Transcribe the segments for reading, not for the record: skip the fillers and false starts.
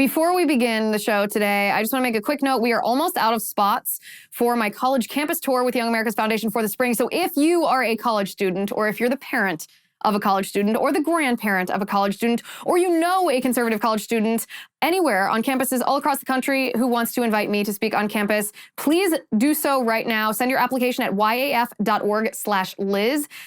Before we begin the show today, I just want to make a quick note. We are almost out of spots for my college campus tour with Young America's Foundation for the spring. So if you are a college student, or if you're the parent of a college student, or the grandparent of a college student, or you know a conservative college student anywhere on campuses all across the country who wants to invite me to speak on campus, please do so right now. Send your application at yaf.org/Liz.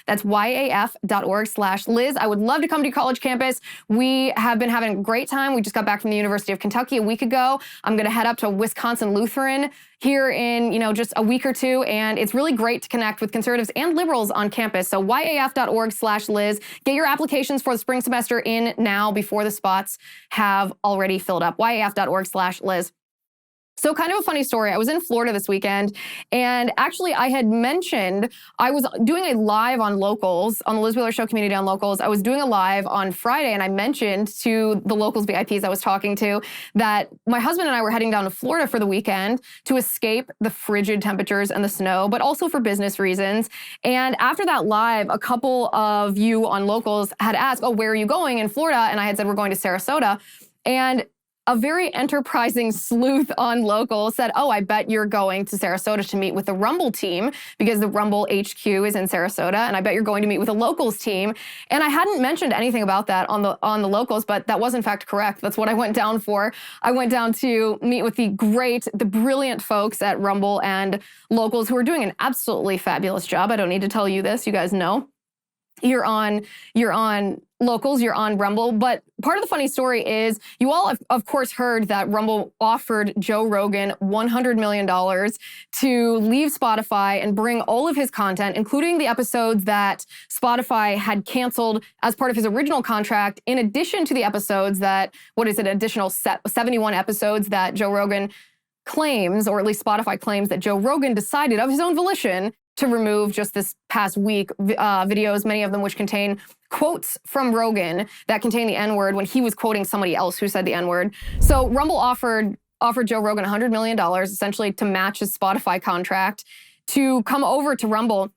That's yaf.org/Liz. I would love to come to your college campus. We have been having a great time. We just got back from the University of Kentucky a week ago. I'm going to head up to Wisconsin Lutheran here in, just a week or two. And it's really great to connect with conservatives and liberals on campus. So yaf.org/Liz. Get your applications for the spring semester in now before the spots have already filled up. yaf.org/Liz. So kind of a funny story. I was in Florida this weekend, and actually I had mentioned I was doing a live on Locals, on the Liz Wheeler Show community on Locals. I was doing a live on Friday, and I mentioned to the Locals VIPs I was talking to that my husband and I were heading down to Florida for the weekend to escape the frigid temperatures and the snow, but also for business reasons. And after that live, a couple of you on Locals had asked, oh, where are you going in Florida? And I had said, we're going to Sarasota. And a very enterprising sleuth on Local said, oh, I bet you're going to Sarasota to meet with the Rumble team because the Rumble HQ is in Sarasota, and I bet you're going to meet with the Locals team. And I hadn't mentioned anything about that on the Locals, but that was in fact correct. That's what I went down for. I went down to meet with the brilliant folks at Rumble and Locals who are doing an absolutely fabulous job. I don't need to tell you this. You guys know. You're on Locals, you're on Rumble. But part of the funny story is you all have, of course, heard that Rumble offered Joe Rogan $100 million to leave Spotify and bring all of his content, including the episodes that Spotify had canceled as part of his original contract, in addition to the episodes that, additional 71 episodes that Joe Rogan claims, or at least Spotify claims that Joe Rogan decided of his own volition to remove just this past week, videos, many of them which contain quotes from Rogan that contain the N-word when he was quoting somebody else who said the N-word. So Rumble offered Joe Rogan $100 million, essentially to match his Spotify contract, to come over to Rumble.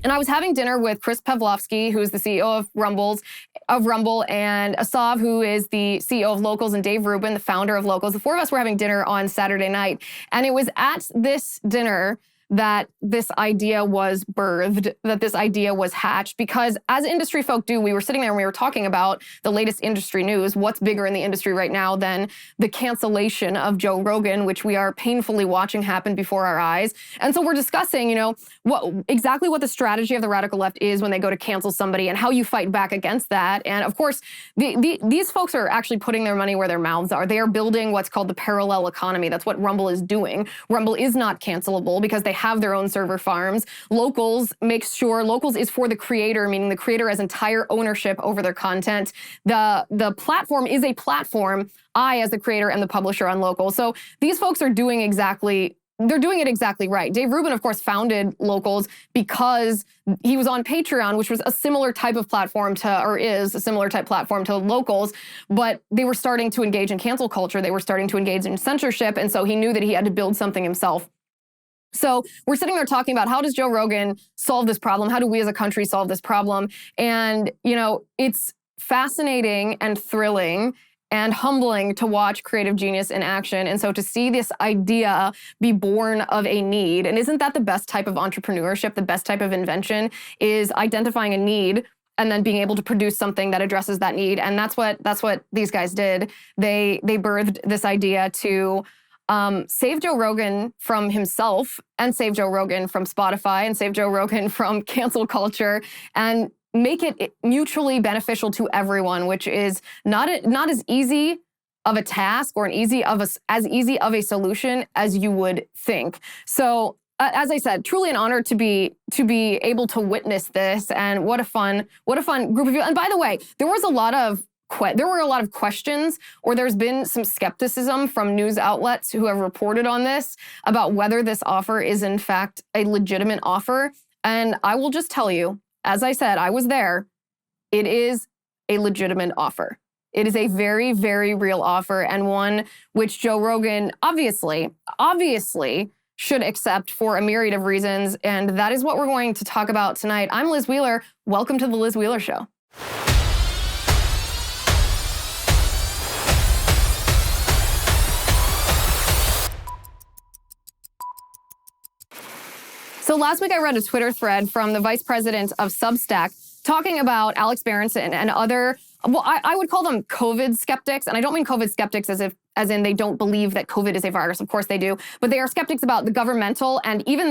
And I was having dinner with Chris Pavlovsky, who's the CEO of Rumble, and Asav, who is the CEO of Locals, and Dave Rubin, the founder of Locals. The four of us were having dinner on Saturday night. And it was at this dinner that this idea was birthed, that this idea was hatched, because as industry folk do, we were sitting there and we were talking about the latest industry news. What's bigger in the industry right now than the cancellation of Joe Rogan, which we are painfully watching happen before our eyes. And so we're discussing, exactly what the strategy of the radical left is when they go to cancel somebody and how you fight back against that. And of course, these folks are actually putting their money where their mouths are. They are building what's called the parallel economy. That's what Rumble is doing. Rumble is not cancelable because they have their own server farms. Locals makes sure Locals is for the creator, meaning the creator has entire ownership over their content. The platform is a platform. I, as the creator, am the publisher on Locals. So these folks are doing it exactly right. Dave Rubin, of course, founded Locals because he was on Patreon, which was a similar type of platform is a similar type platform to Locals, but they were starting to engage in cancel culture. They were starting to engage in censorship, and so he knew that he had to build something himself. So we're sitting there talking about, how does Joe Rogan solve this problem? How do we as a country solve this problem? And, it's fascinating and thrilling and humbling to watch creative genius in action. And so to see this idea be born of a need, and isn't that the best type of entrepreneurship, the best type of invention, is identifying a need and then being able to produce something that addresses that need. And that's what these guys did. They birthed this idea to save Joe Rogan from himself, and save Joe Rogan from Spotify, and save Joe Rogan from cancel culture, and make it mutually beneficial to everyone, which is not as easy of a task or as easy of a solution as you would think. So as I said, truly an honor to be able to witness this, and what a fun group of you. And by the way, there were a lot of questions, or there's been some skepticism from news outlets who have reported on this about whether this offer is in fact a legitimate offer. And I will just tell you, as I said, I was there. It is a legitimate offer. It is a very, very real offer, and one which Joe Rogan obviously should accept for a myriad of reasons. And that is what we're going to talk about tonight. I'm Liz Wheeler. Welcome to the Liz Wheeler Show. So last week I read a Twitter thread from the vice president of Substack talking about Alex Berenson and other, well, I would call them COVID skeptics. And I don't mean COVID skeptics as in they don't believe that COVID is a virus. Of course they do. But they are skeptics about the governmental and even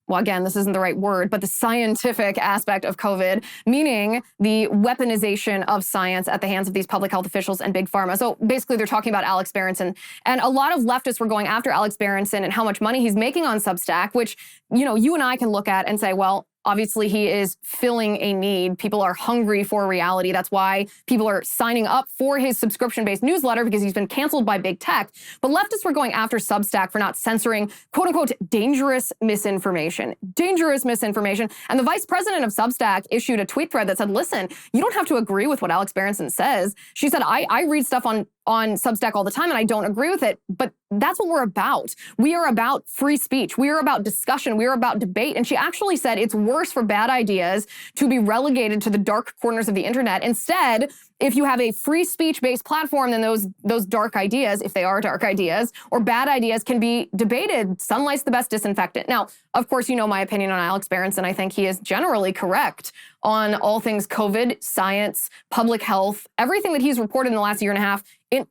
well, again, this isn't the right word, but the scientific aspect of COVID, meaning the weaponization of science at the hands of these public health officials and big pharma. So basically, they're talking about Alex Berenson. And a lot of leftists were going after Alex Berenson and how much money he's making on Substack, which, you and I can look at and say, well, obviously, he is filling a need. People are hungry for reality. That's why people are signing up for his subscription-based newsletter, because he's been canceled by big tech. But leftists were going after Substack for not censoring, quote unquote, dangerous misinformation. Dangerous misinformation. And the vice president of Substack issued a tweet thread that said, listen, you don't have to agree with what Alex Berenson says. She said, I read stuff on Substack all the time and I don't agree with it, but that's what we're about. We are about free speech. We are about discussion. We are about debate. And she actually said it's worse for bad ideas to be relegated to the dark corners of the internet. Instead, if you have a free speech-based platform, then those dark ideas, if they are dark ideas, or bad ideas, can be debated. Sunlight's the best disinfectant. Now, of course, you know my opinion on Alex Berenson. I think he is generally correct on all things COVID, science, public health, everything that he's reported in the last year and a half.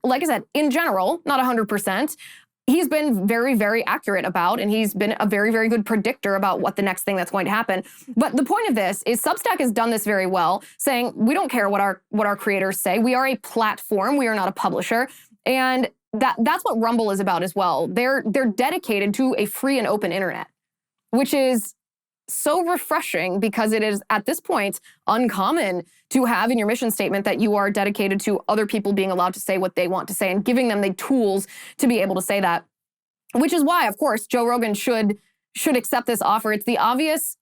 Like I said, in general, not 100%. He's been very, very accurate about, and he's been a very, very good predictor about what the next thing that's going to happen. But the point of this is Substack has done this very well, saying we don't care what our creators say. We are a platform. We are not a publisher. And that's what Rumble is about as well. They're dedicated to a free and open internet, which is so refreshing because it is, at this point, uncommon to have in your mission statement that you are dedicated to other people being allowed to say what they want to say and giving them the tools to be able to say that. Which is why, of course, Joe Rogan should accept this offer. It's the obvious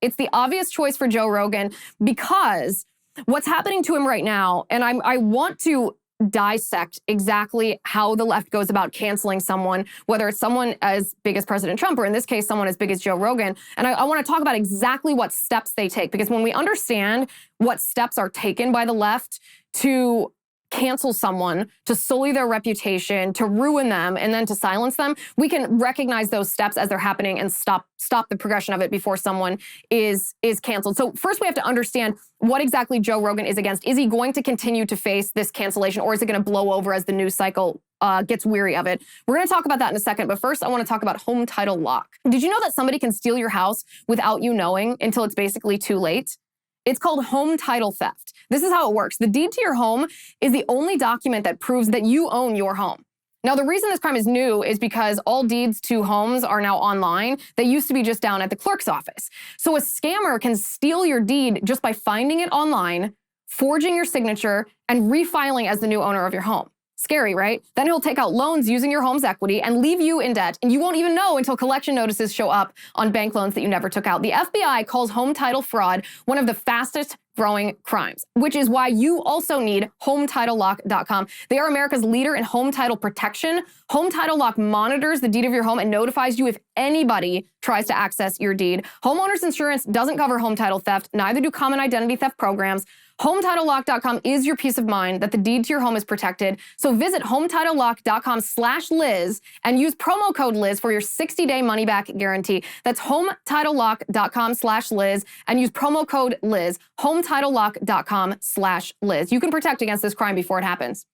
choice for Joe Rogan, because what's happening to him right now, and I want to dissect exactly how the left goes about canceling someone, whether it's someone as big as President Trump, or in this case, someone as big as Joe Rogan. And I want to talk about exactly what steps they take, because when we understand what steps are taken by the left to cancel someone, to sully their reputation, to ruin them, and then to silence them, we can recognize those steps as they're happening and stop the progression of it before someone is canceled. So first we have to understand what exactly Joe Rogan is against. Is he going to continue to face this cancellation, or is it going to blow over as the news cycle gets weary of it? We're going to talk about that in a second, but first I want to talk about home title lock. Did you know that somebody can steal your house without you knowing until it's basically too late? It's called home title theft. This is how it works. The deed to your home is the only document that proves that you own your home. Now, the reason this crime is new is because all deeds to homes are now online. They used to be just down at the clerk's office. So a scammer can steal your deed just by finding it online, forging your signature, and refiling as the new owner of your home. Scary, right? Then he'll take out loans using your home's equity and leave you in debt, and you won't even know until collection notices show up on bank loans that you never took out. The FBI calls home title fraud one of the fastest growing crimes, which is why you also need HomeTitleLock.com. They are America's leader in home title protection. Home Title Lock monitors the deed of your home and notifies you if anybody tries to access your deed. Homeowners insurance doesn't cover home title theft, neither do common identity theft programs. HomeTitleLock.com is your peace of mind that the deed to your home is protected. So visit HomeTitleLock.com/Liz and use promo code Liz for your 60-day money-back guarantee. That's HomeTitleLock.com/Liz and use promo code Liz. HomeTitleLock.com/Liz. You can protect against this crime before it happens.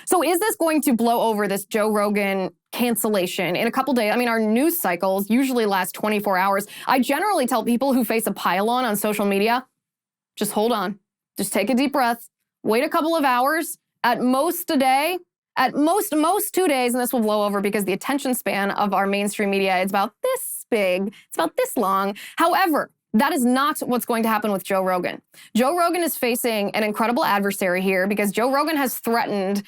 So is this going to blow over, this Joe Rogan cancellation, in a couple days? I mean, our news cycles usually last 24 hours. I generally tell people who face a pile-on social media, just hold on. Just take a deep breath. Wait a couple of hours, at most a day, at most 2 days, and this will blow over because the attention span of our mainstream media is about this big. It's about this long. However, that is not what's going to happen with Joe Rogan. Joe Rogan is facing an incredible adversary here because Joe Rogan has threatened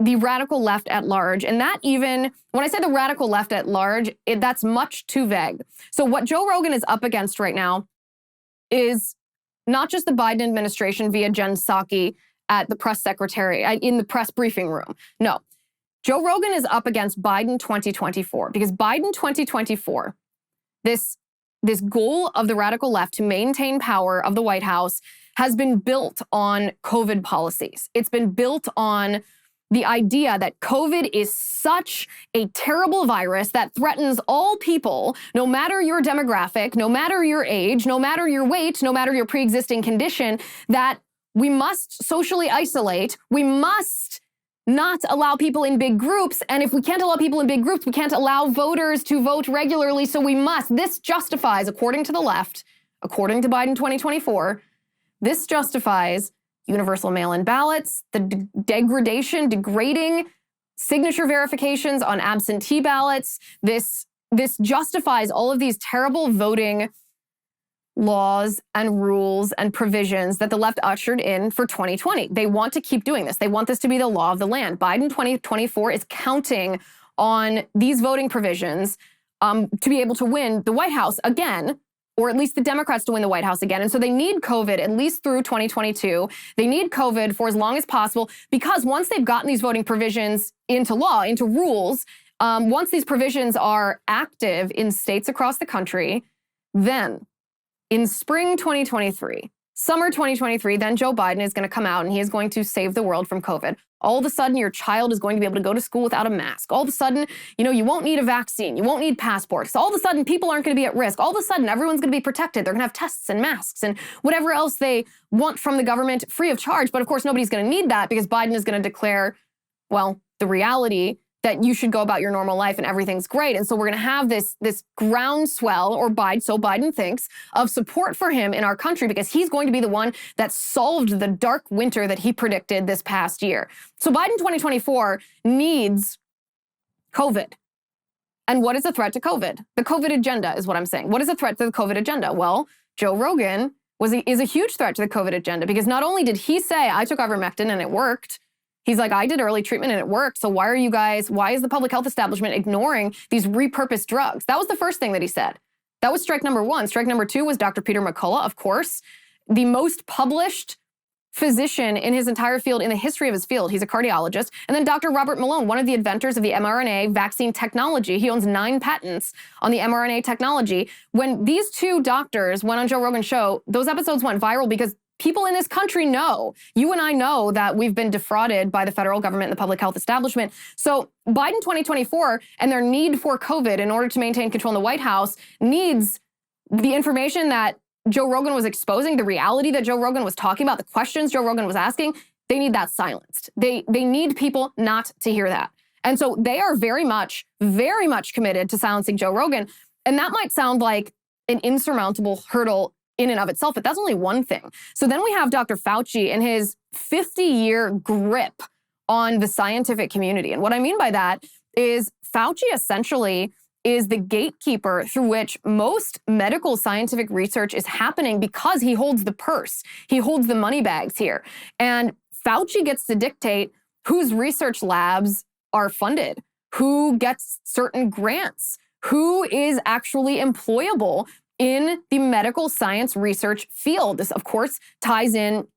the radical left at large. And that, even when I say the radical left at large, that's much too vague. So what Joe Rogan is up against right now is not just the Biden administration via Jen Psaki at the press secretary, in the press briefing room. No, Joe Rogan is up against Biden 2024, because Biden 2024, this goal of the radical left to maintain power of the White House has been built on COVID policies. It's been built on the idea that COVID is such a terrible virus that threatens all people, no matter your demographic, no matter your age, no matter your weight, no matter your pre-existing condition, that we must socially isolate, we must not allow people in big groups, and if we can't allow people in big groups, we can't allow voters to vote regularly, so we must. This justifies, according to the left, according to Biden 2024, this justifies universal mail-in ballots, the degrading signature verifications on absentee ballots. This justifies all of these terrible voting laws and rules and provisions that the left ushered in for 2020. They want to keep doing this. They want this to be the law of the land. Biden 2024 is counting on these voting provisions to be able to win the White House again, or at least the Democrats to win the White House again. And so they need COVID at least through 2022. They need COVID for as long as possible, because once they've gotten these voting provisions into law, into rules, once these provisions are active in states across the country, then in spring 2023, summer 2023, then Joe Biden is going to come out and he is going to save the world from COVID. All of a sudden, your child is going to be able to go to school without a mask. All of a sudden, you won't need a vaccine. You won't need passports. All of a sudden, people aren't going to be at risk. All of a sudden, everyone's going to be protected. They're going to have tests and masks and whatever else they want from the government free of charge. But of course, nobody's going to need that because Biden is going to declare, well, the reality that you should go about your normal life and everything's great. And so we're going to have this groundswell, or so Biden thinks, of support for him in our country because he's going to be the one that solved the dark winter that he predicted this past year. So Biden 2024 needs COVID. And what is a threat to COVID? The COVID agenda is what I'm saying. What is a threat to the COVID agenda? Well, Joe Rogan is a huge threat to the COVID agenda because not only did he say, I took ivermectin and it worked, he's like, I did early treatment and it worked. So why is the public health establishment ignoring these repurposed drugs? That was the first thing that he said. That was strike number one. Strike number two was Dr. Peter McCullough, of course, the most published physician in his entire field, in the history of his field. He's a cardiologist. And then Dr. Robert Malone, one of the inventors of the mRNA vaccine technology. He owns 9 patents on the mRNA technology. When these two doctors went on Joe Rogan's show, those episodes went viral because people in this country know, you and I know, that we've been defrauded by the federal government and the public health establishment. So Biden 2024 and their need for COVID in order to maintain control in the White House needs the information that Joe Rogan was exposing, the reality that Joe Rogan was talking about, the questions Joe Rogan was asking. They need that silenced. They need people not to hear that. And so they are very much committed to silencing Joe Rogan. And that might sound like an insurmountable hurdle in and of itself, but that's only one thing. So then we have Dr. Fauci and his 50-year grip on the scientific community. And what I mean by that is Fauci essentially is the gatekeeper through which most medical scientific research is happening because he holds the purse. He holds the money bags here. And Fauci gets to dictate whose research labs are funded, who gets certain grants, who is actually employable in the medical science research field. This, of course, ties in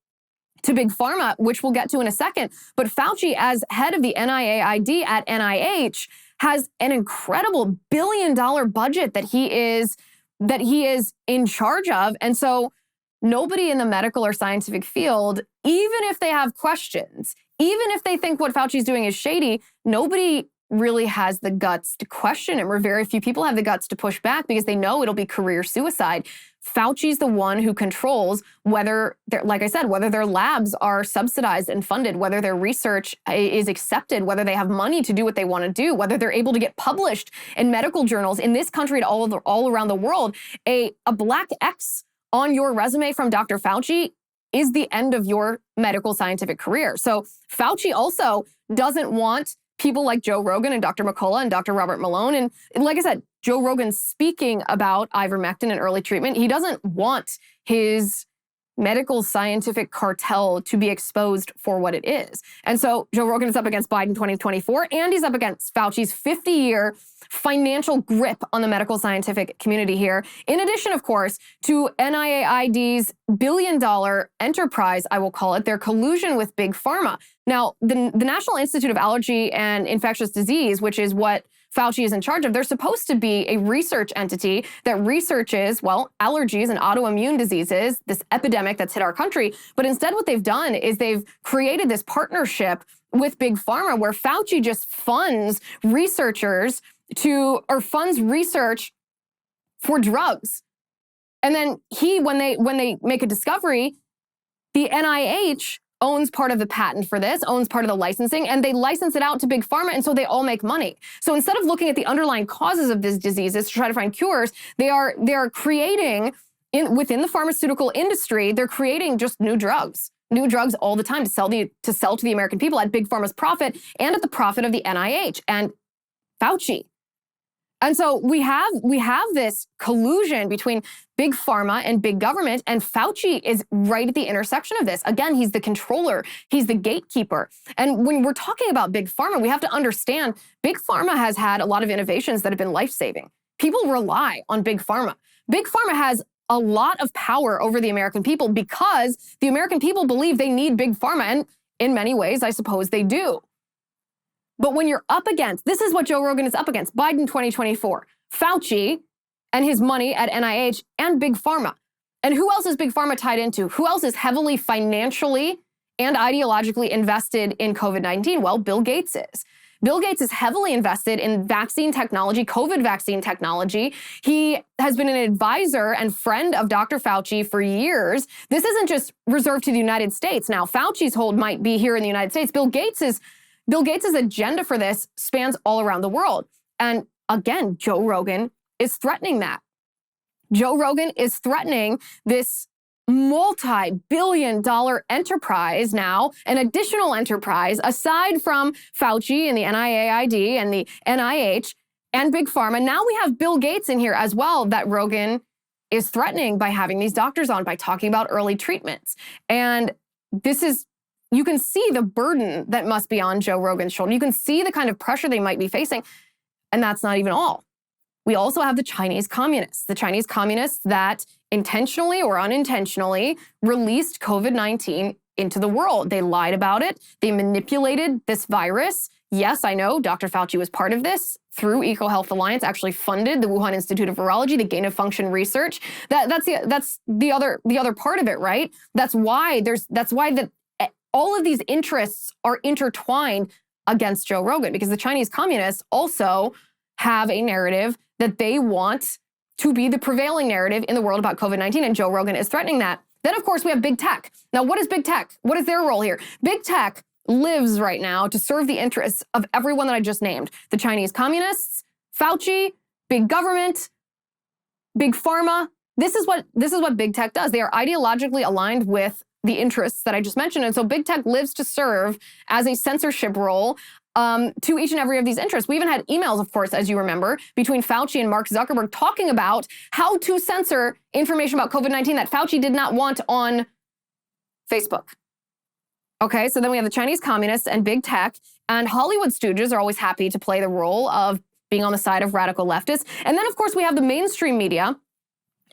to Big Pharma, which we'll get to in a second. But Fauci, as head of the NIAID at NIH, has an incredible billion-dollar budget that he is in charge of. And so nobody in the medical or scientific field, even if they have questions, even if they think what Fauci's doing is shady, nobody really has the guts to question him, or very few people have the guts to push back because they know it'll be career suicide. Fauci's the one who controls whether, like I said, whether their labs are subsidized and funded, whether their research is accepted, whether they have money to do what they want to do, whether they're able to get published in medical journals in this country and all around the world. A black X on your resume from Dr. Fauci is the end of your medical scientific career. So Fauci also doesn't want people like Joe Rogan and Dr. McCullough and Dr. Robert Malone. And like I said, Joe Rogan speaking about ivermectin and early treatment. He doesn't want his medical scientific cartel to be exposed for what it is. And so Joe Rogan is up against Biden 2024, and he's up against Fauci's 50-year financial grip on the medical scientific community here. In addition, of course, to NIAID's billion-dollar enterprise, I will call it, their collusion with Big Pharma. Now, the National Institute of Allergy and Infectious Disease, which is what Fauci is in charge of, they're supposed to be a research entity that researches, well, allergies and autoimmune diseases, this epidemic that's hit our country. But instead what they've done is they've created this partnership with Big Pharma, where Fauci just funds researchers funds research for drugs. And then when they make a discovery, the NIH owns part of the patent for this, owns part of the licensing, and they license it out to Big Pharma, and so they all make money. So instead of looking at the underlying causes of these diseases to try to find cures, they are creating, within the pharmaceutical industry, they're creating just new drugs all the time to sell to the American people at Big Pharma's profit and at the profit of the NIH and Fauci. And so we have this collusion between Big Pharma and big government, and Fauci is right at the intersection of this. Again, he's the controller, he's the gatekeeper. And when we're talking about Big Pharma, we have to understand Big Pharma has had a lot of innovations that have been life-saving. People rely on Big Pharma. Big Pharma has a lot of power over the American people because the American people believe they need Big Pharma, and in many ways, I suppose they do. But when you're up against, this is what Joe Rogan is up against, Biden 2024, Fauci and his money at NIH and Big Pharma. And who else is Big Pharma tied into? Who else is heavily financially and ideologically invested in COVID-19? Well, Bill Gates is. Bill Gates is heavily invested in vaccine technology, COVID vaccine technology. He has been an advisor and friend of Dr. Fauci for years. This isn't just reserved to the United States. Now, Fauci's hold might be here in the United States. Bill Gates's agenda for this spans all around the world. And again, Joe Rogan is threatening that. Joe Rogan is threatening this multi-billion-dollar enterprise now, an additional enterprise, aside from Fauci and the NIAID and the NIH and Big Pharma. Now we have Bill Gates in here as well that Rogan is threatening by having these doctors on, by talking about early treatments. And you can see the burden that must be on Joe Rogan's shoulder. You can see the kind of pressure they might be facing. And that's not even all. We also have the Chinese communists that intentionally or unintentionally released COVID-19 into the world. They lied about it. They manipulated this virus. Yes, I know Dr. Fauci was part of this through EcoHealth Alliance, actually funded the Wuhan Institute of Virology, the gain of function research. That's the other part of it, right? That's why all of these interests are intertwined against Joe Rogan, because the Chinese communists also have a narrative that they want to be the prevailing narrative in the world about COVID-19, and Joe Rogan is threatening that. Then, of course, we have big tech. Now, what is big tech? What is their role here? Big tech lives right now to serve the interests of everyone that I just named. The Chinese communists, Fauci, big government, Big Pharma. This is what big tech does. They are ideologically aligned with the interests that I just mentioned. And so big tech lives to serve as a censorship role to each and every of these interests. We even had emails, of course, as you remember, between Fauci and Mark Zuckerberg talking about how to censor information about COVID-19 that Fauci did not want on Facebook. Okay, so then we have the Chinese communists and big tech, and Hollywood stooges are always happy to play the role of being on the side of radical leftists. And then, of course, we have the mainstream media.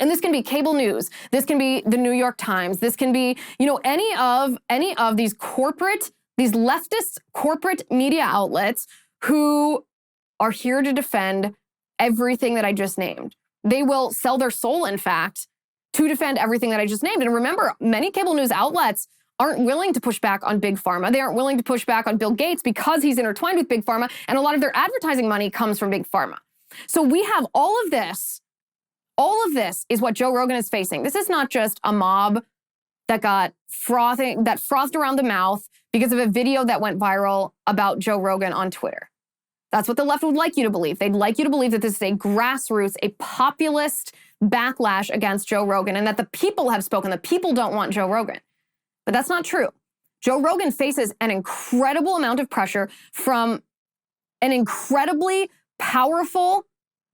And this can be cable news. This can be the New York Times. This can be, any of these leftist corporate media outlets who are here to defend everything that I just named. They will sell their soul, in fact, to defend everything that I just named. And remember, many cable news outlets aren't willing to push back on Big Pharma. They aren't willing to push back on Bill Gates because he's intertwined with Big Pharma, and a lot of their advertising money comes from Big Pharma. So we have all of this. All of this is what Joe Rogan is facing. This is not just a mob that frothed around the mouth because of a video that went viral about Joe Rogan on Twitter. That's what the left would like you to believe. They'd like you to believe that this is a grassroots, a populist backlash against Joe Rogan, and that the people have spoken. The people don't want Joe Rogan. But that's not true. Joe Rogan faces an incredible amount of pressure from an incredibly powerful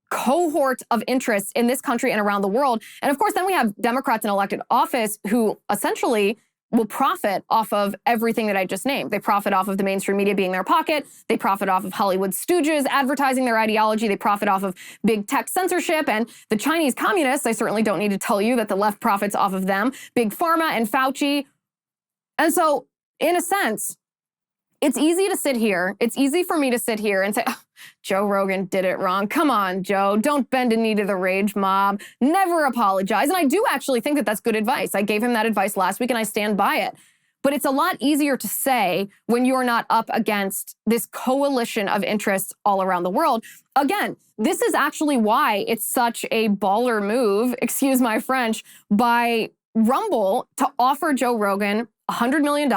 cohort of interests in this country and around the world. And of course, then we have Democrats in elected office who essentially will profit off of everything that I just named. They profit off of the mainstream media being their pocket. They profit off of Hollywood stooges advertising their ideology. They profit off of big tech censorship. And the Chinese communists, I certainly don't need to tell you that the left profits off of them. Big Pharma and Fauci. And so, in a sense, it's easy to sit here. It's easy for me to sit here and say, oh, Joe Rogan did it wrong. Come on, Joe. Don't bend a knee to the rage mob. Never apologize. And I do actually think that that's good advice. I gave him that advice last week and I stand by it. But it's a lot easier to say when you're not up against this coalition of interests all around the world. Again, this is actually why it's such a baller move, excuse my French, by Rumble to offer Joe Rogan $100 million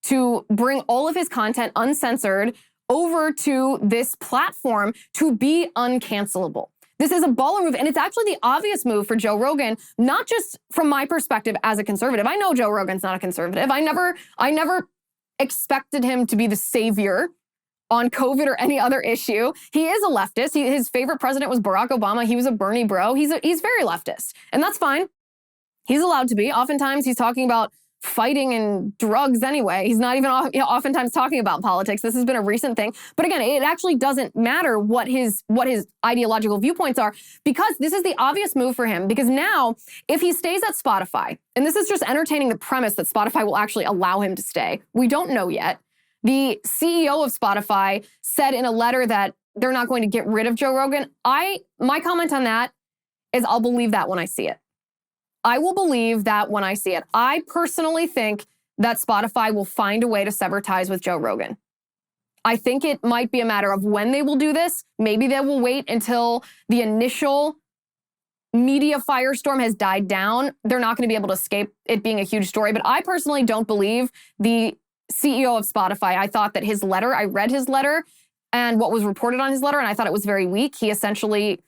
to bring all of his content uncensored over to this platform to be uncancelable. This is a baller move, and it's actually the obvious move for Joe Rogan, not just from my perspective as a conservative. I know Joe Rogan's not a conservative. I never expected him to be the savior on COVID or any other issue. He is a leftist. His favorite president was Barack Obama. He was a Bernie bro. He's very leftist, and that's fine. He's allowed to be. Oftentimes, he's talking about fighting and drugs anyway. He's not even oftentimes talking about politics. This has been a recent thing. But again, it actually doesn't matter what his ideological viewpoints are, because this is the obvious move for him. Because now, if he stays at Spotify, and this is just entertaining the premise that Spotify will actually allow him to stay. We don't know yet. The CEO of Spotify said in a letter that they're not going to get rid of Joe Rogan. My comment on that is I'll believe that when I see it. I will believe that when I see it. I personally think that Spotify will find a way to sever ties with Joe Rogan. I think it might be a matter of when they will do this. Maybe they will wait until the initial media firestorm has died down. They're not going to be able to escape it being a huge story. But I personally don't believe the CEO of Spotify. I thought that his letter, I read his letter and what was reported on his letter, and I thought it was very weak. He essentially,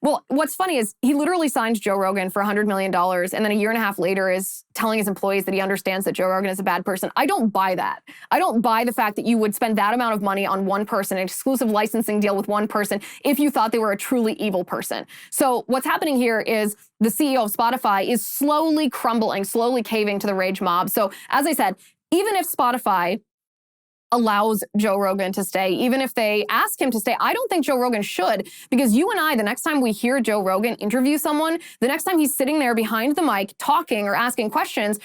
well, what's funny is he literally signed Joe Rogan for $100 million, and then a year and a half later is telling his employees that he understands that Joe Rogan is a bad person. I don't buy that. I don't buy the fact that you would spend that amount of money on one person, an exclusive licensing deal with one person, if you thought they were a truly evil person. So what's happening here is the CEO of Spotify is slowly crumbling, slowly caving to the rage mob. So as I said, even if Spotify allows Joe Rogan to stay, even if they ask him to stay, I don't think Joe Rogan should, because you and I, the next time we hear Joe Rogan interview someone, the next time he's sitting there behind the mic talking or asking questions,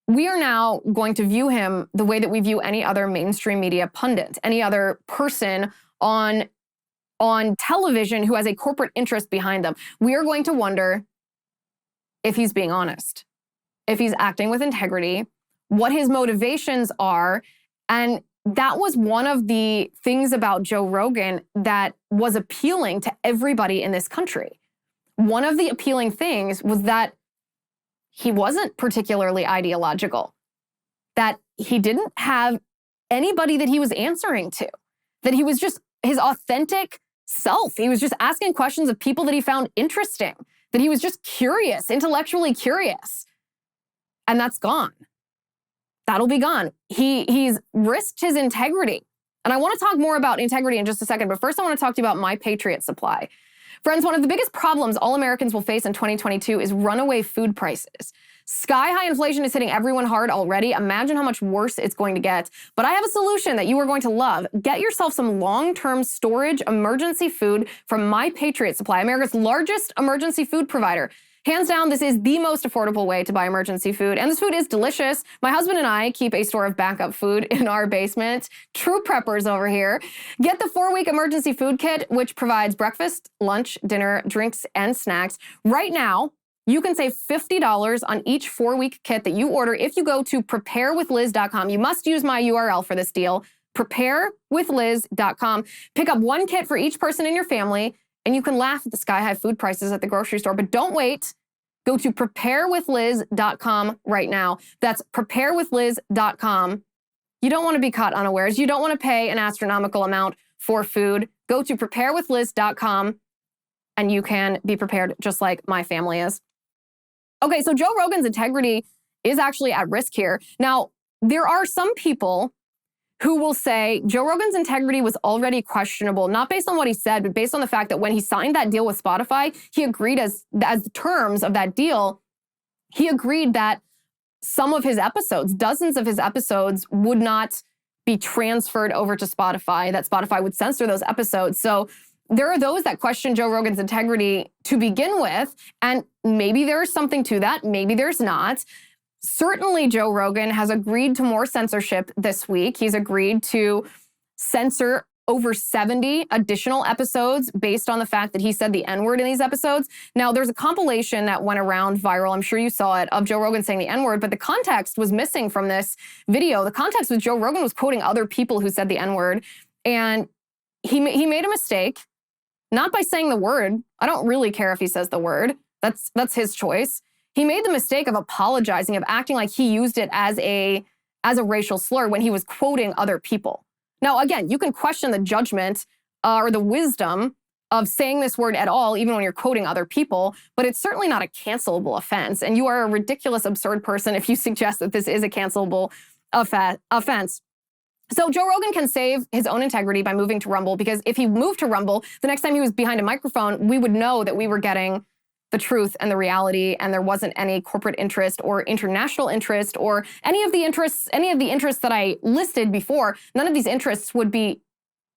we are now going to view him the way that we view any other mainstream media pundit, any other person on television who has a corporate interest behind them. We are going to wonder if he's being honest, if he's acting with integrity, what his motivations are. And that was one of the things about Joe Rogan that was appealing to everybody in this country. One of the appealing things was that he wasn't particularly ideological, that he didn't have anybody that he was answering to, that he was just his authentic self. He was just asking questions of people that he found interesting, that he was just curious, intellectually curious. And that's gone. That'll be gone. He's risked his integrity. And I want to talk more about integrity in just a second, but first I want to talk to you about My Patriot Supply. Friends, one of the biggest problems all Americans will face in 2022 is runaway food prices. Sky-high inflation is hitting everyone hard already. Imagine how much worse it's going to get. But I have a solution that you are going to love. Get yourself some long-term storage emergency food from My Patriot Supply, America's largest emergency food provider. Hands down, this is the most affordable way to buy emergency food, and this food is delicious. My husband and I keep a store of backup food in our basement. True preppers over here. Get the 4-week emergency food kit, which provides breakfast, lunch, dinner, drinks, and snacks. Right now, you can save $50 on each 4-week kit that you order if you go to preparewithliz.com. You must use my URL for this deal, preparewithliz.com. Pick up one kit for each person in your family, and you can laugh at the sky-high food prices at the grocery store. But don't wait. Go to preparewithliz.com right now. That's preparewithliz.com. You don't want to be caught unawares. You don't want to pay an astronomical amount for food. Go to preparewithliz.com, and you can be prepared just like my family is. Okay, so Joe Rogan's integrity is actually at risk here. Now, there are some people who will say Joe Rogan's integrity was already questionable, not based on what he said, but based on the fact that when he signed that deal with Spotify, he agreed as the terms of that deal, he agreed that some of his episodes, dozens of his episodes, would not be transferred over to Spotify, that Spotify would censor those episodes. So there are those that question Joe Rogan's integrity to begin with, and maybe there's something to that, maybe there's not. Certainly, Joe Rogan has agreed to more censorship this week. He's agreed to censor over 70 additional episodes based on the fact that he said the N-word in these episodes. Now, there's a compilation that went around viral, I'm sure you saw it, of Joe Rogan saying the N-word, but the context was missing from this video. The context was Joe Rogan was quoting other people who said the N-word, and he made a mistake, not by saying the word. I don't really care if he says the word. That's his choice. He made the mistake of apologizing, of acting like he used it as a racial slur when he was quoting other people. Now, again, you can question the judgment or the wisdom of saying this word at all, even when you're quoting other people, but it's certainly not a cancelable offense. And you are a ridiculous, absurd person if you suggest that this is a cancelable offense. So Joe Rogan can save his own integrity by moving to Rumble, because if he moved to Rumble, the next time he was behind a microphone, we would know that we were getting the truth and the reality, and there wasn't any corporate interest or international interest or any of the interests that I listed before. None of these interests would be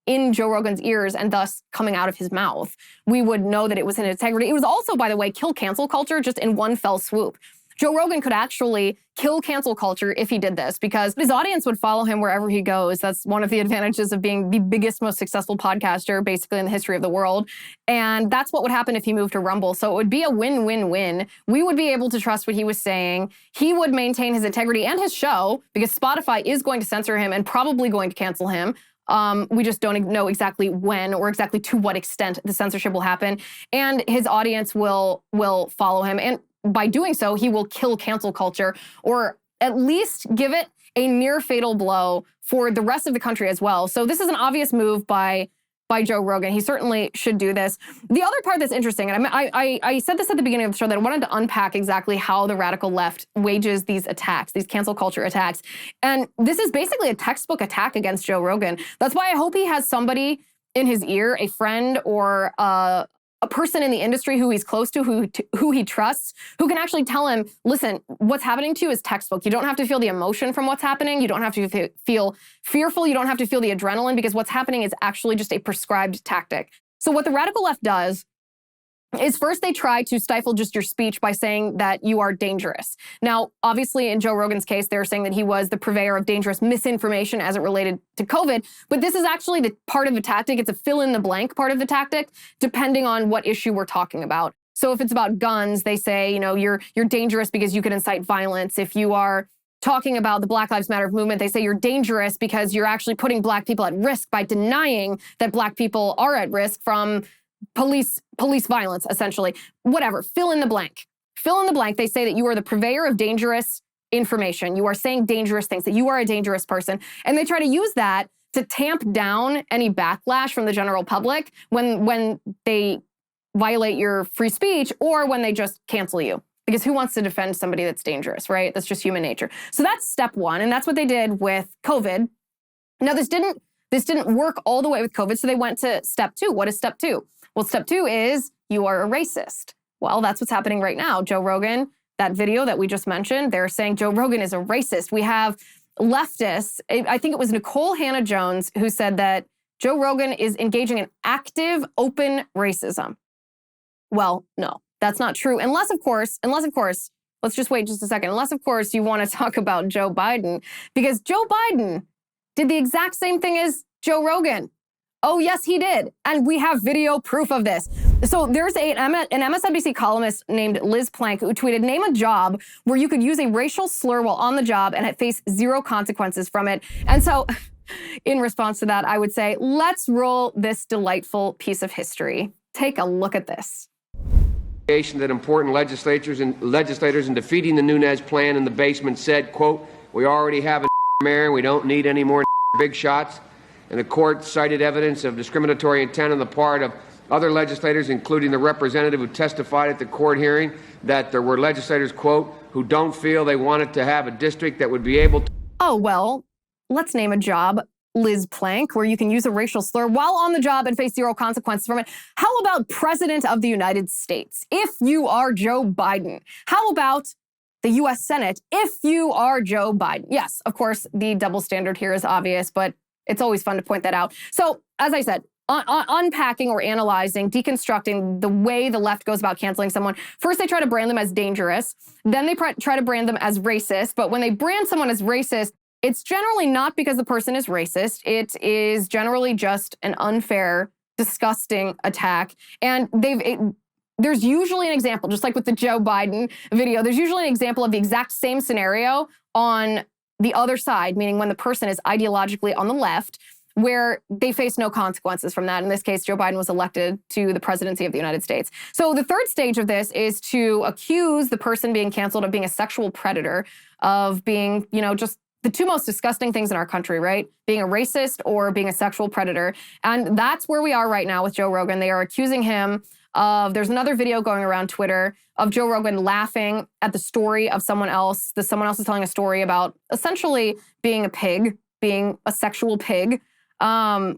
in Joe Rogan's ears and thus coming out of his mouth. We would know that it was in integrity. It was also, by the way, kill cancel culture just in one fell swoop. Joe Rogan could actually kill cancel culture if he did this, because his audience would follow him wherever he goes. That's one of the advantages of being the biggest, most successful podcaster basically in the history of the world. And that's what would happen if he moved to Rumble. So it would be a win-win-win. We would be able to trust what he was saying. He would maintain his integrity and his show, because Spotify is going to censor him and probably going to cancel him. We just don't know exactly when or exactly to what extent the censorship will happen. And his audience will follow him. And by doing so, he will kill cancel culture, or at least give it a near fatal blow for the rest of the country as well. So this is an obvious move by Joe Rogan. He certainly should do this. The other part that's interesting, and I said this at the beginning of the show, that I wanted to unpack exactly how the radical left wages these attacks, these cancel culture attacks. And this is basically a textbook attack against Joe Rogan. That's why I hope he has somebody in his ear, a friend or a person in the industry who he's close to, who he trusts, who can actually tell him, listen, what's happening to you is textbook. You don't have to feel the emotion from what's happening. You don't have to feel fearful. You don't have to feel the adrenaline, because what's happening is actually just a prescribed tactic. So what the radical left does is first they try to stifle just your speech by saying that you are dangerous. Now, obviously, in Joe Rogan's case, they're saying that he was the purveyor of dangerous misinformation as it related to COVID. But this is actually the part of the tactic. It's a fill-in-the-blank part of the tactic, depending on what issue we're talking about. So if it's about guns, they say, you're dangerous because you could incite violence. If you are talking about the Black Lives Matter movement, they say you're dangerous because you're actually putting Black people at risk by denying that Black people are at risk from police violence, essentially. Whatever, fill in the blank. Fill in the blank. They say that you are the purveyor of dangerous information. You are saying dangerous things, that you are a dangerous person. And they try to use that to tamp down any backlash from the general public when they violate your free speech, or when they just cancel you. Because who wants to defend somebody that's dangerous, right? That's just human nature. So that's step one, and that's what they did with COVID. Now, this didn't work all the way with COVID, so they went to step two. What is step two? Well, step two is you are a racist. Well, that's what's happening right now. Joe Rogan, that video that we just mentioned, they're saying Joe Rogan is a racist. We have leftists, I think it was Nicole Hannah-Jones, who said that Joe Rogan is engaging in active, open racism. Well, no, that's not true. Unless, of course, let's just wait just a second. Unless, of course, you want to talk about Joe Biden, because Joe Biden did the exact same thing as Joe Rogan. Oh, yes, he did. And we have video proof of this. So there's an MSNBC columnist named Liz Plank who tweeted, name a job where you could use a racial slur while on the job and face zero consequences from it. And so in response to that, I would say, let's roll this delightful piece of history. Take a look at this. That important legislators in defeating the Nunes plan in the basement said, quote, we already have a mayor, we don't need any more big shots. And the court cited evidence of discriminatory intent on the part of other legislators, including the representative who testified at the court hearing, that there were legislators, quote, who don't feel they wanted to have a district that would be able to. Oh, well, let's name a job, Liz Plank, where you can use a racial slur while on the job and face zero consequences from it. How about President of the United States, if you are Joe Biden? How about the U.S. Senate, if you are Joe Biden? Yes, of course, the double standard here is obvious, but it's always fun to point that out. So, as I said, unpacking or analyzing, deconstructing the way the left goes about canceling someone. First, they try to brand them as dangerous. Then they try to brand them as racist. But when they brand someone as racist, it's generally not because the person is racist. It is generally just an unfair, disgusting attack. And there's usually an example, just like with the Joe Biden video, there's usually an example of the exact same scenario on the other side, meaning when the person is ideologically on the left, where they face no consequences from that. In this case, Joe Biden was elected to the presidency of the United States. So the third stage of this is to accuse the person being canceled of being a sexual predator, of being, just the two most disgusting things in our country, right? Being a racist or being a sexual predator. And that's where we are right now with Joe Rogan. They are accusing him of, there's another video going around Twitter of Joe Rogan laughing at the story of someone else. Someone else is telling a story about essentially being a pig, being a sexual pig,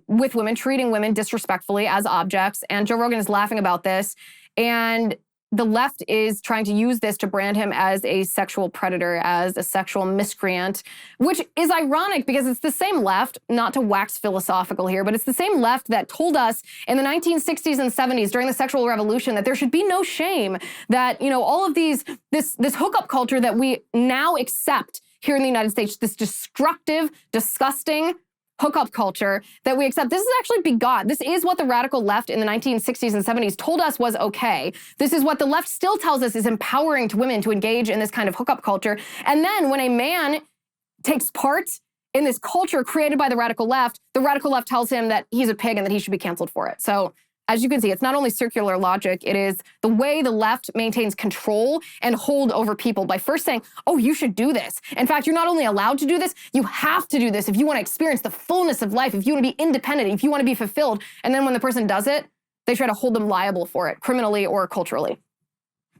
with women, treating women disrespectfully as objects. And Joe Rogan is laughing about this. And the left is trying to use this to brand him as a sexual predator, as a sexual miscreant, which is ironic because it's the same left, not to wax philosophical here, but it's the same left that told us in the 1960s and 70s during the sexual revolution that there should be no shame, that, all of this hookup culture that we now accept here in the United States, this destructive, disgusting hookup culture that we accept. This is actually begot. This is what the radical left in the 1960s and 70s told us was okay. This is what the left still tells us is empowering to women to engage in this kind of hookup culture. And then when a man takes part in this culture created by the radical left tells him that he's a pig and that he should be canceled for it. So as you can see, it's not only circular logic, it is the way the left maintains control and hold over people by first saying, oh, you should do this. In fact, you're not only allowed to do this, you have to do this if you want to experience the fullness of life, if you want to be independent, if you want to be fulfilled. And then when the person does it, they try to hold them liable for it, criminally or culturally.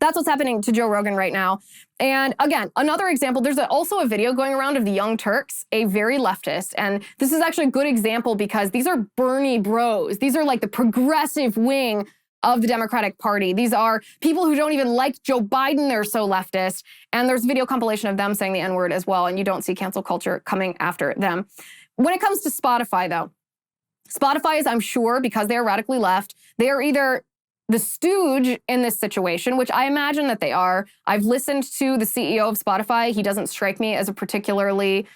That's what's happening to Joe Rogan right now. And again, another example, there's also a video going around of the Young Turks, a very leftist. And this is actually a good example because these are Bernie bros. These are like the progressive wing of the Democratic Party. These are people who don't even like Joe Biden. They're so leftist. And there's a video compilation of them saying the N-word as well. And you don't see cancel culture coming after them. When it comes to Spotify, though, Spotify is, I'm sure, because they're radically left, they are either the stooge in this situation, which I imagine that they are. I've listened to the CEO of Spotify. He doesn't strike me as a particularly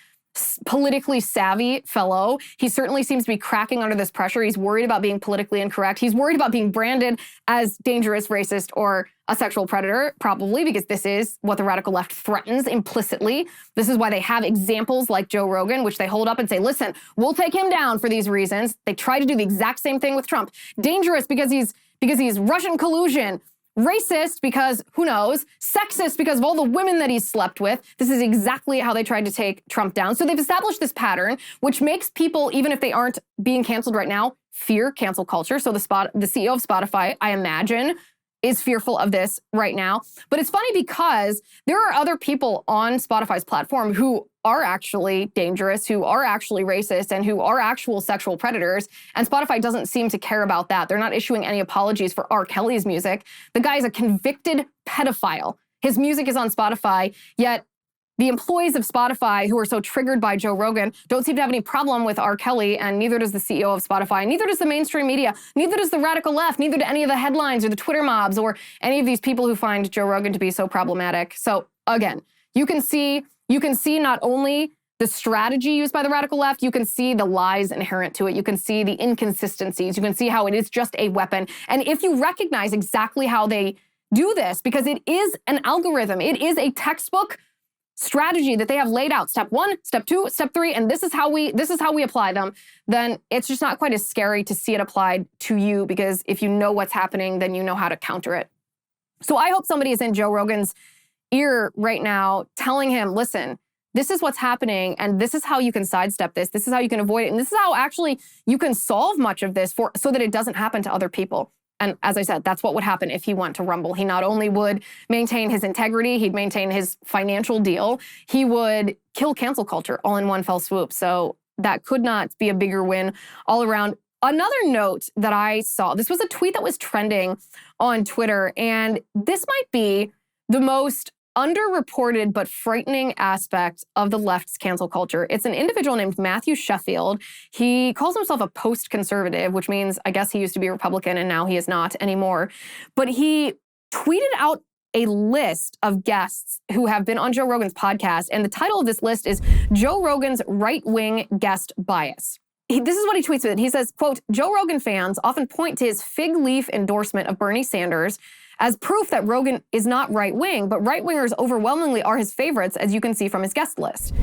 politically savvy fellow. He certainly seems to be cracking under this pressure. He's worried about being politically incorrect. He's worried about being branded as dangerous, racist, or a sexual predator, probably because this is what the radical left threatens implicitly. This is why they have examples like Joe Rogan, which they hold up and say, listen, we'll take him down for these reasons. They try to do the exact same thing with Trump. Dangerous because he's Russian collusion. Racist because, who knows, sexist because of all the women that he's slept with. This is exactly how they tried to take Trump down. So they've established this pattern, which makes people, even if they aren't being canceled right now, fear cancel culture. So the CEO of Spotify, I imagine, is fearful of this right now. But it's funny because there are other people on Spotify's platform who are actually dangerous, who are actually racist, and who are actual sexual predators. And Spotify doesn't seem to care about that. They're not issuing any apologies for R. Kelly's music. The guy is a convicted pedophile. His music is on Spotify, yet the employees of Spotify who are so triggered by Joe Rogan don't seem to have any problem with R. Kelly, and neither does the CEO of Spotify, neither does the mainstream media, neither does the radical left, neither do any of the headlines or the Twitter mobs or any of these people who find Joe Rogan to be so problematic. So again, you can see not only the strategy used by the radical left, you can see the lies inherent to it. You can see the inconsistencies. You can see how it is just a weapon. And if you recognize exactly how they do this, because it is an algorithm, it is a textbook strategy that they have laid out, step 1, step 2, step 3, and this is how we apply them, then it's just not quite as scary to see it applied to you, because if you know what's happening, then you know how to counter it. So I hope somebody is in Joe Rogan's ear right now telling him, listen, this is what's happening, and this is how you can sidestep this. This is how you can avoid it, and this is how actually you can solve much of this so that it doesn't happen to other people. And as I said, that's what would happen if he went to Rumble. He not only would maintain his integrity, he'd maintain his financial deal, he would kill cancel culture all in one fell swoop. So that could not be a bigger win all around. Another note that I saw, this was a tweet that was trending on Twitter, and this might be the most underreported but frightening aspect of the left's cancel culture. It's an individual named Matthew Sheffield. He calls himself a post-conservative, which means I guess he used to be a Republican and now he is not anymore. But he tweeted out a list of guests who have been on Joe Rogan's podcast. And the title of this list is Joe Rogan's Right-Wing Guest Bias. This is what he tweets with it. He says, quote, Joe Rogan fans often point to his fig leaf endorsement of Bernie Sanders as proof that Rogan is not right-wing, but right-wingers overwhelmingly are his favorites, as you can see from his guest list.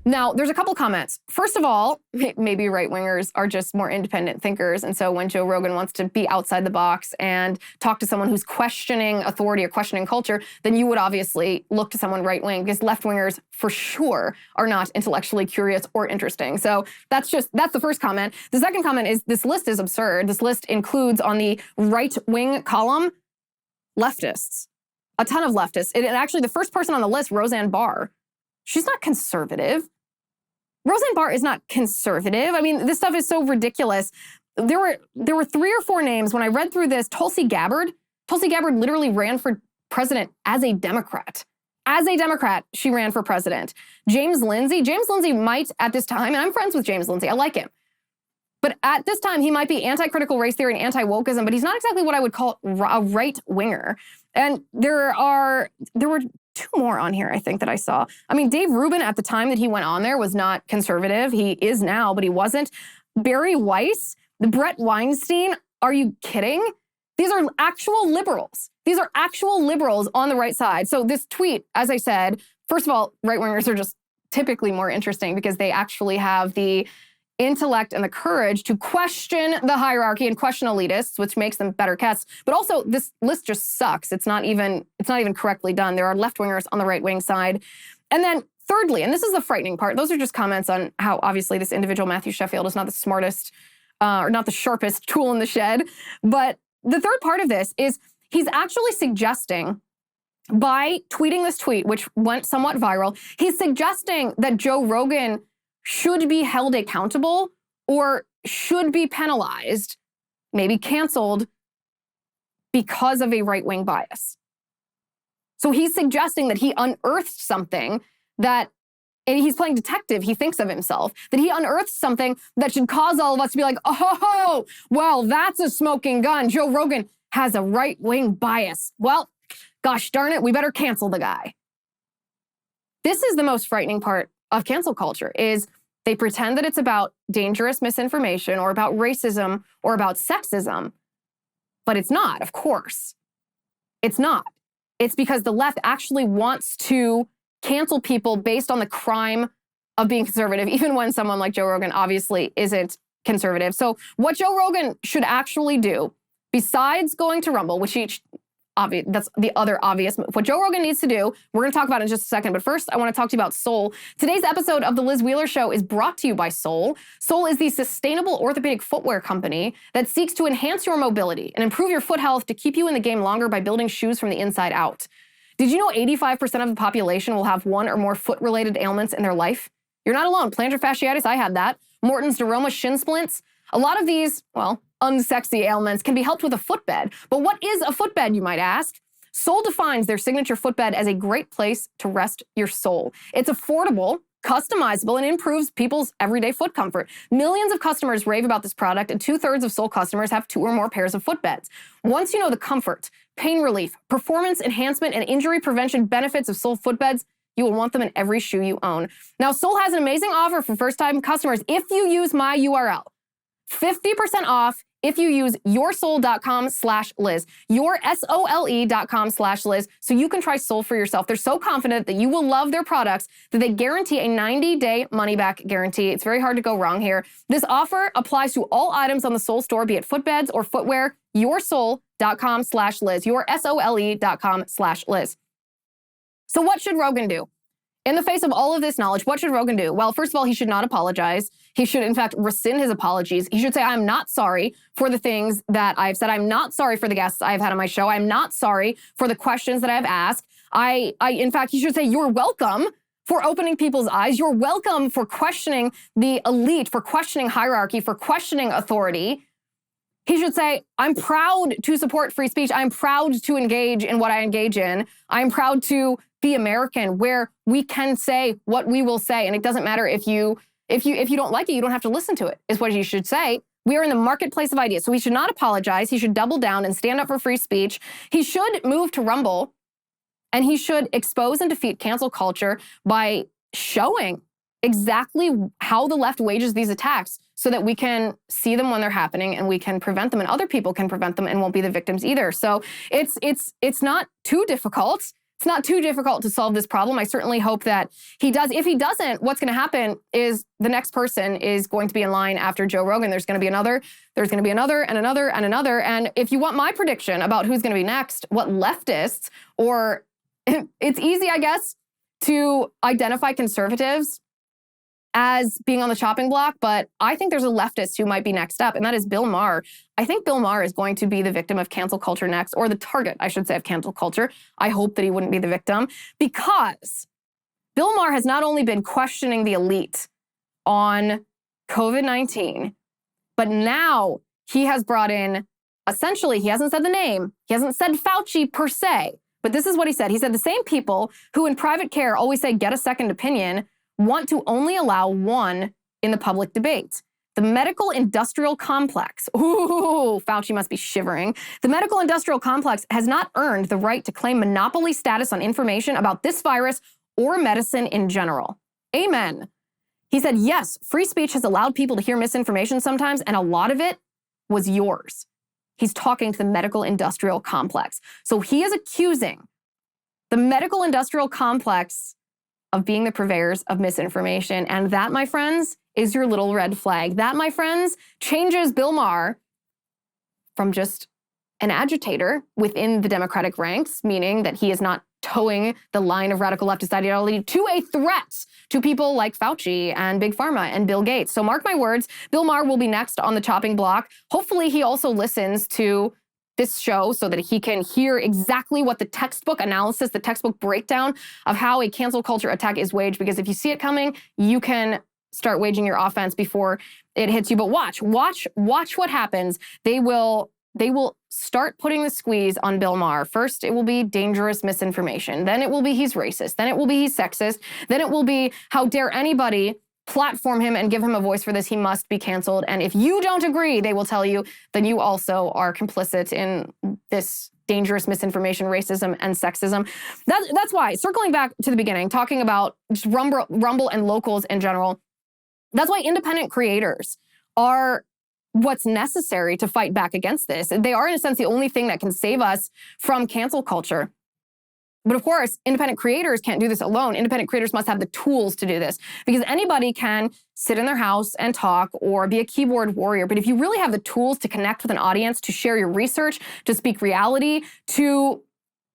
Now, there's a couple comments. First of all, maybe right-wingers are just more independent thinkers. And so when Joe Rogan wants to be outside the box and talk to someone who's questioning authority or questioning culture, then you would obviously look to someone right-wing, because left-wingers for sure are not intellectually curious or interesting. So that's the first comment. The second comment is this list is absurd. This list includes on the right-wing column, leftists, a ton of leftists. And actually the first person on the list, Roseanne Barr, she's not conservative. Roseanne Barr is not conservative. I mean, this stuff is so ridiculous. There were 3 or 4 names when I read through this. Tulsi Gabbard. Tulsi Gabbard literally ran for president as a Democrat. As a Democrat, she ran for president. James Lindsay. James Lindsay might at this time, and I'm friends with James Lindsay, I like him. But at this time, he might be anti-critical race theory and anti-wokeism, but he's not exactly what I would call a right-winger. And there were 2 more on here, I think, that I saw. I mean, Dave Rubin at the time that he went on there was not conservative. He is now, but he wasn't. Barry Weiss, Brett Weinstein, are you kidding? These are actual liberals. These are actual liberals on the right side. So this tweet, as I said, first of all, right-wingers are just typically more interesting because they actually have the intellect and the courage to question the hierarchy and question elitists, which makes them better cats. But also, this list just sucks. It's not even correctly done. There are left-wingers on the right-wing side. And then thirdly, and this is the frightening part, those are just comments on how obviously this individual, Matthew Sheffield, is not the smartest or not the sharpest tool in the shed. But the third part of this is he's actually suggesting, by tweeting this tweet, which went somewhat viral, he's suggesting that Joe Rogan should be held accountable or should be penalized, maybe canceled, because of a right-wing bias. So he's suggesting that he unearthed something that, and he's playing detective, he thinks of himself, that he unearthed something that should cause all of us to be like, oh, well, that's a smoking gun. Joe Rogan has a right-wing bias. Well, gosh darn it, we better cancel the guy. This is the most frightening part of cancel culture, is they pretend that it's about dangerous misinformation or about racism or about sexism, but it's not, of course. It's not. It's because the left actually wants to cancel people based on the crime of being conservative, even when someone like Joe Rogan obviously isn't conservative. So what Joe Rogan should actually do, besides going to Rumble, which that's the other obvious move. What Joe Rogan needs to do, we're going to talk about in just a second. But first, I want to talk to you about Soul. Today's episode of The Liz Wheeler Show is brought to you by Soul. Soul is the sustainable orthopedic footwear company that seeks to enhance your mobility and improve your foot health to keep you in the game longer by building shoes from the inside out. Did you know 85% of the population will have 1 or more foot-related ailments in their life? You're not alone. Plantar fasciitis, I had that. Morton's neuroma, shin splints. A lot of these, well, unsexy ailments can be helped with a footbed. But what is a footbed, you might ask? Soul defines their signature footbed as a great place to rest your soul. It's affordable, customizable, and improves people's everyday foot comfort. Millions of customers rave about this product, and 2/3 of Soul customers have 2 or more pairs of footbeds. Once you know the comfort, pain relief, performance enhancement, and injury prevention benefits of Soul footbeds, you will want them in every shoe you own. Now, Soul has an amazing offer for first-time customers if you use my URL. 50% off if you use yoursoul.com/Liz, yourSOLE.com/Liz, so you can try Soul for yourself. They're so confident that you will love their products that they guarantee a 90-day money-back guarantee. It's very hard to go wrong here. This offer applies to all items on the Soul store, be it footbeds or footwear. Yoursoul.com/Liz, yourSOLE.com/Liz. So what should Rogan do? In the face of all of this knowledge, what should Rogan do? Well, first of all, he should not apologize. He should, in fact, rescind his apologies. He should say, I'm not sorry for the things that I've said. I'm not sorry for the guests I've had on my show. I'm not sorry for the questions that I've asked. In fact, he should say, you're welcome for opening people's eyes. You're welcome for questioning the elite, for questioning hierarchy, for questioning authority. He should say, I'm proud to support free speech. I'm proud to engage in what I engage in. I'm proud to be American, where we can say what we will say. And it doesn't matter if you don't like it, you don't have to listen to it, is what he should say. We are in the marketplace of ideas. So he should not apologize. He should double down and stand up for free speech. He should move to Rumble. And he should expose and defeat cancel culture by showing exactly how the left wages these attacks so that we can see them when they're happening and we can prevent them and other people can prevent them and won't be the victims either. So it's not too difficult. It's not too difficult to solve this problem. I certainly hope that he does. If he doesn't, what's going to happen is the next person is going to be in line after Joe Rogan. There's going to be another, there's going to be another and another and another. And if you want my prediction about who's going to be next, what leftists, or it's easy, I guess, to identify conservatives as being on the chopping block, but I think there's a leftist who might be next up, and that is Bill Maher. I think Bill Maher is going to be the victim of cancel culture next, or the target, I should say, of cancel culture. I hope that he wouldn't be the victim, because Bill Maher has not only been questioning the elite on COVID-19, but now he has brought in, essentially, he hasn't said the name, he hasn't said Fauci per se, but this is what he said. He said the same people who in private care always say, get a second opinion, want to only allow one in the public debate. The medical industrial complex, ooh, Fauci must be shivering. The medical industrial complex has not earned the right to claim monopoly status on information about this virus or medicine in general. Amen. He said, yes, free speech has allowed people to hear misinformation sometimes, and a lot of it was yours. He's talking to the medical industrial complex. So he is accusing the medical industrial complex of being the purveyors of misinformation. And that, my friends, is your little red flag. That, my friends, changes Bill Maher from just an agitator within the Democratic ranks, meaning that he is not towing the line of radical leftist ideology, to a threat to people like Fauci and Big Pharma and Bill Gates. So mark my words, Bill Maher will be next on the chopping block. Hopefully he also listens to this show so that he can hear exactly what the textbook analysis, the textbook breakdown of how a cancel culture attack is waged, because if you see it coming, you can start waging your offense before it hits you. But watch what happens. They will start putting the squeeze on Bill Maher. First, it will be dangerous misinformation. Then it will be he's racist. Then it will be he's sexist. Then it will be how dare anybody platform him and give him a voice for this. He must be canceled. And if you don't agree, they will tell you, then you also are complicit in this dangerous misinformation, racism, and sexism. That's why, circling back to the beginning, talking about just Rumble and locals in general, that's why independent creators are what's necessary to fight back against this. They are, in a sense, the only thing that can save us from cancel culture. But of course, independent creators can't do this alone. Independent creators must have the tools to do this, because anybody can sit in their house and talk or be a keyboard warrior. But if you really have the tools to connect with an audience, to share your research, to speak reality, to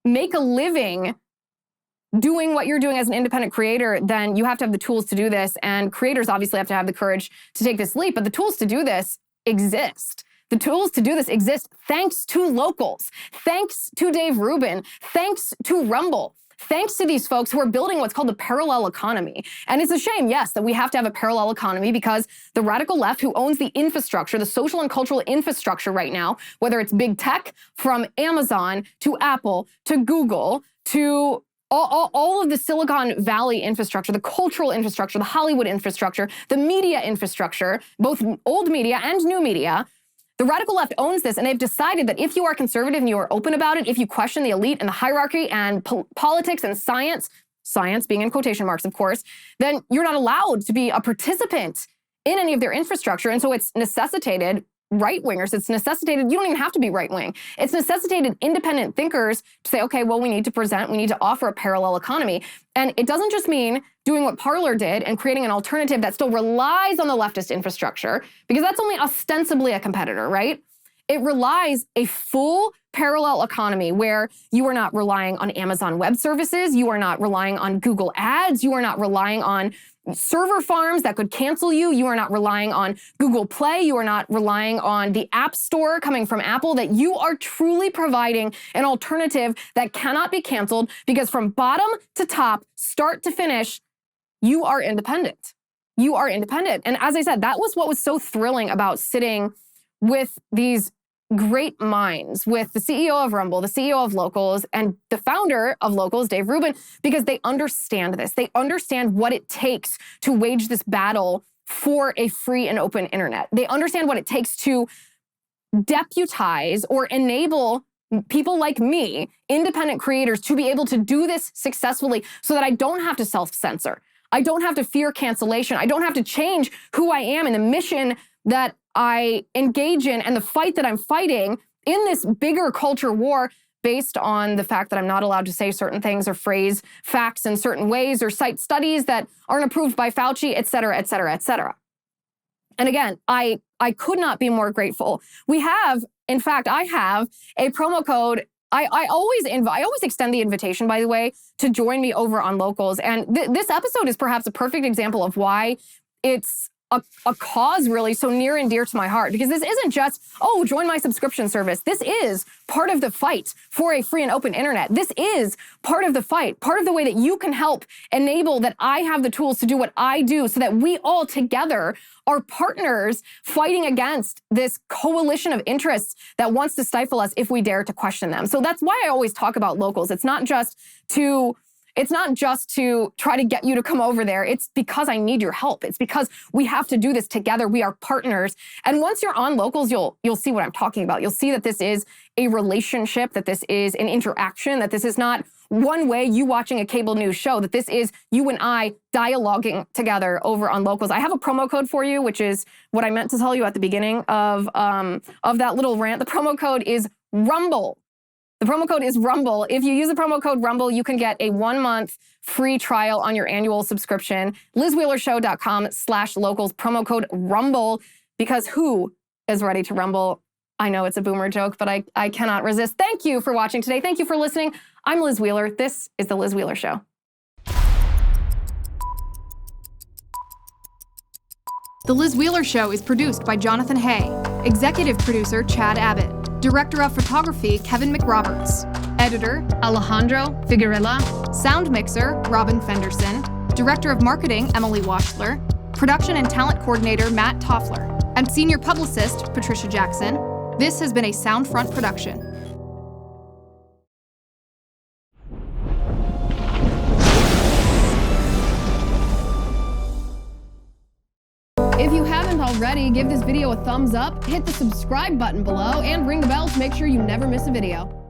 make a living doing what you're doing as an independent creator, then you have to have the tools to do this. And creators obviously have to have the courage to take this leap. But the tools to do this exist. The tools to do this exist thanks to locals, thanks to Dave Rubin, thanks to Rumble, thanks to these folks who are building what's called the parallel economy. And it's a shame, yes, that we have to have a parallel economy, because the radical left, who owns the infrastructure, the social and cultural infrastructure right now, whether it's big tech, from Amazon to Apple to Google to all of the Silicon Valley infrastructure, the cultural infrastructure, the Hollywood infrastructure, the media infrastructure, both old media and new media, the radical left owns this, and they've decided that if you are conservative and you are open about it, if you question the elite and the hierarchy and politics and science being in quotation marks, of course, then you're not allowed to be a participant in any of their infrastructure. And so it's necessitated right-wingers. It's necessitated, you don't even have to be right-wing. It's necessitated independent thinkers to say, okay, well, we need to offer a parallel economy. And it doesn't just mean doing what Parler did and creating an alternative that still relies on the leftist infrastructure, because that's only ostensibly a competitor, right? It relies a full parallel economy where you are not relying on Amazon Web Services, you are not relying on Google Ads, you are not relying on server farms that could cancel you, you are not relying on Google Play, you are not relying on the App Store coming from Apple, that you are truly providing an alternative that cannot be canceled, because from bottom to top, start to finish, you are independent. You are independent. And as I said, that was what was so thrilling about sitting with these great minds, with the CEO of Rumble, the CEO of Locals, and the founder of Locals, Dave Rubin, because they understand this. They understand what it takes to wage this battle for a free and open internet. They understand what it takes to deputize or enable people like me, independent creators, to be able to do this successfully so that I don't have to self-censor. I don't have to fear cancellation. I don't have to change who I am and the mission that I engage in and the fight that I'm fighting in this bigger culture war based on the fact that I'm not allowed to say certain things or phrase facts in certain ways or cite studies that aren't approved by Fauci, et cetera, et cetera, et cetera. And again, I could not be more grateful. We have, in fact, I have a promo code. I always extend the invitation, by the way, to join me over on Locals. And this episode is perhaps a perfect example of why it's a cause really so near and dear to my heart, because this isn't just, oh, join my subscription service. This is part of the fight for a free and open internet. This is part of the fight, part of the way that you can help enable that I have the tools to do what I do so that we all together are partners fighting against this coalition of interests that wants to stifle us if we dare to question them. So that's why I always talk about Locals. It's not just to try to get you to come over there. It's because I need your help. It's because we have to do this together. We are partners. And once you're on Locals, you'll see what I'm talking about. You'll see that this is a relationship, that this is an interaction, that this is not one way you watching a cable news show, that this is you and I dialoguing together over on Locals. I have a promo code for you, which is what I meant to tell you at the beginning of that little rant. The promo code is RUMBLE. The promo code is RUMBLE. If you use the promo code RUMBLE, you can get a 1-month free trial on your annual subscription. LizWheelerShow.com/locals, promo code RUMBLE, because who is ready to rumble? I know it's a boomer joke, but I cannot resist. Thank you for watching today. Thank you for listening. I'm Liz Wheeler. This is The Liz Wheeler Show. The Liz Wheeler Show is produced by Jonathan Hay, executive producer Chad Abbott, director of photography Kevin McRoberts, editor Alejandro Figuerella, sound mixer Robin Fenderson, director of marketing Emily Washler, production and talent coordinator Matt Toffler, and senior publicist Patricia Jackson. This has been a Soundfront production. If you haven't already, give this video a thumbs up, hit the subscribe button below, and ring the bell to make sure you never miss a video.